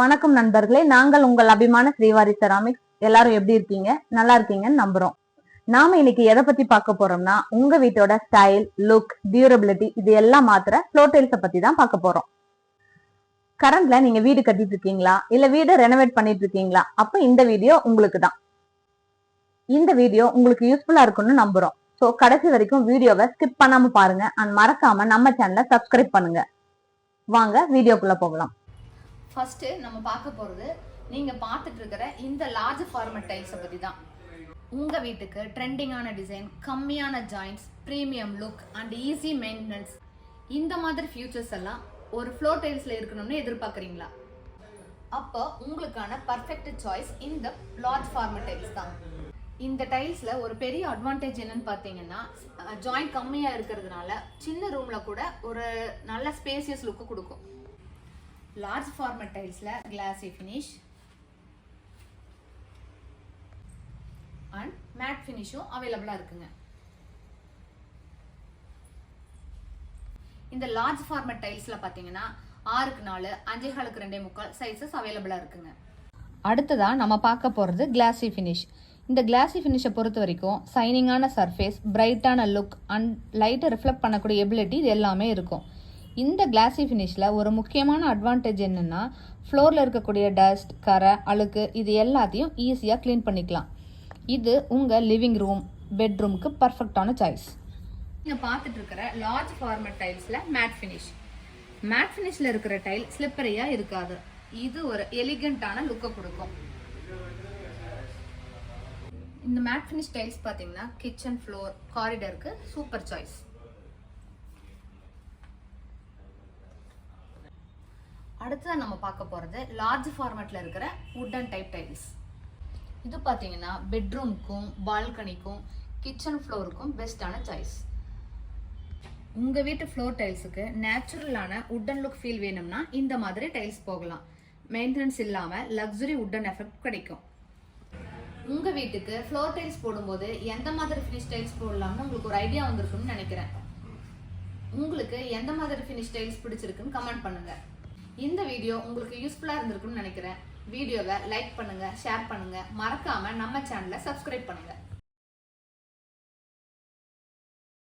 வணக்கம் நண்பர்களே, நாங்கள் உங்கள் அபிமான ஸ்ரீவாரி செராமிக்ஸ். எல்லாரும் எப்படி இருக்கீங்க? நல்லா இருக்கீங்கன்னு நம்புறோம். நாம இன்னைக்கு எதை பத்தி பார்க்க போறோம்னா, உங்க வீட்டோட ஸ்டைல், லுக், டியூரபிலிட்டி இது எல்லாம் மாத்திர ஃப்ளோர் டைல்ஸ பத்தி தான் பார்க்க போறோம். கரண்ட்ல நீங்க வீடு கட்டிட்டு இருக்கீங்களா, இல்ல வீடு ரெனோவேட் பண்ணிட்டு இருக்கீங்களா? அப்ப இந்த வீடியோ உங்களுக்கு தான். இந்த வீடியோ உங்களுக்கு யூஸ்ஃபுல்லா இருக்கும்னு நம்புறோம். சோ கடைசி வரைக்கும் வீடியோவை ஸ்கிப் பண்ணாம பாருங்க அண்ட் மறக்காம நம்ம சேனலை சப்ஸ்கிரைப் பண்ணுங்க. வாங்க வீடியோக்குள்ள போகலாம். ஃபர்ஸ்ட் நம்ம பார்க்க போறது நீங்க பார்த்துட்டு இருக்கிற இந்த லார்ஜ் ஃபார்மட் டைல்ஸை பத்தி தான். உங்க வீட்டுக்கு ட்ரெண்டிங்கான டிசைன், கம்மியான joints, premium look and easy maintenance இந்த மாதிரி ஃபியூச்சர்ஸ் எல்லாம் ஒரு ஃப்ளோர் டைல்ஸ்ல இருக்கணும்னு எதிர்பார்க்குறீங்களா? அப்போ உங்களுக்கான பர்ஃபெக்ட் சாய்ஸ் இந்த லார்ஜ் ஃபார்மட் டைல்ஸ் தான். இந்த டைல்ஸ்ல ஒரு பெரிய அட்வான்டேஜ் என்னன்னு பார்த்தீங்கன்னா, ஜாயிண்ட் கம்மியா இருக்கிறதுனால சின்ன ரூம்ல கூட ஒரு நல்ல ஸ்பேசியஸ் லுக்கு கொடுக்கும். லார்ஜ் ஃபார்மட் டைல்ஸ்ல கிளாசி ஃபினிஷ் அண்ட் மேட் ஃபினிஷும் அவைலபிளா இருக்குங்க. இந்த லார்ஜ் ஃபார்மட் டைல்ஸ்ல பாத்தீங்கன்னா 6க்கு 4, 5/4க்கு 2.25 சைஸஸ் அவைலபிளா இருக்குங்க. அடுத்ததா நம்ம பார்க்க போறது கிளாசி ஃபினிஷ். இந்த கிளாசி ஃபினிஷை பொறுத்த வரைக்கும் சைனிங்கான சர்ஃபேஸ், பிரைட்டான லுக் அண்ட் லைட்டை ரிஃப்ளெக்ட் பண்ணக்கூடிய எபிலிட்டி இது எல்லாமே இருக்கும். இந்த கிளாசி ஃபினிஷில் ஒரு முக்கியமான அட்வான்டேஜ் என்னென்னா, ஃப்ளோரில் இருக்கக்கூடிய டஸ்ட், கரை, அழுக்கு இது எல்லாத்தையும் ஈஸியாக க்ளீன் பண்ணிக்கலாம். இது உங்கள் லிவிங் ரூம், பெட்ரூமுக்கு பர்ஃபெக்டான சாய்ஸ். நீங்கள் பார்த்துட்டு இருக்கிற லார்ஜ் ஃபார்மட் டைல்ஸில் மேட் ஃபினிஷ். மேட் ஃபினிஷில் இருக்கிற டைல் ஸ்லிப்பரியாக இருக்காது. இது ஒரு எலிகண்டான லுக்கை கொடுக்கும். இந்த மேட் ஃபினிஷ் டைல்ஸ் பார்த்தீங்கன்னா கிச்சன், ஃப்ளோர், காரிடருக்கு சூப்பர் சாய்ஸ். அடுத்ததான் நம்ம பார்க்க போகிறது லார்ஜ் ஃபார்மேட்டில் இருக்கிற வுட்டன் டைப் டைல்ஸ். இது பார்த்தீங்கன்னா பெட்ரூமுக்கும், பால்கனிக்கும், கிச்சன் ஃப்ளோருக்கும் பெஸ்ட்டான சாய்ஸ். உங்கள் வீட்டு ஃப்ளோர் டைல்ஸுக்கு நேச்சுரலான வுட்டன் லுக் ஃபீல் வேணும்னா இந்த மாதிரி டைல்ஸ் போகலாம். மெயின்டெனன்ஸ் இல்லாமல் லக்ஸுரி வுட்டன் எஃபெக்ட் கிடைக்கும். உங்கள் வீட்டுக்கு ஃப்ளோர் டைல்ஸ் போடும்போது எந்த மாதிரி ஃபினிஷ் டைல்ஸ் போடலாம்னு உங்களுக்கு ஒரு ஐடியா வந்திருக்குன்னு நினைக்கிறேன். உங்களுக்கு எந்த மாதிரி ஃபினிஷ் டைல்ஸ் பிடிச்சிருக்குன்னு கமெண்ட் பண்ணுங்கள். இந்த வீடியோ உங்களுக்கு யூஸ்ஃபுல்லா இருந்திருக்கும்னு நினைக்கிறேன். வீடியோவை லைக் பண்ணுங்க, ஷேர் பண்ணுங்க, மறக்காம நம்ம சேனலை சப்ஸ்கிரைப் பண்ணுங்க.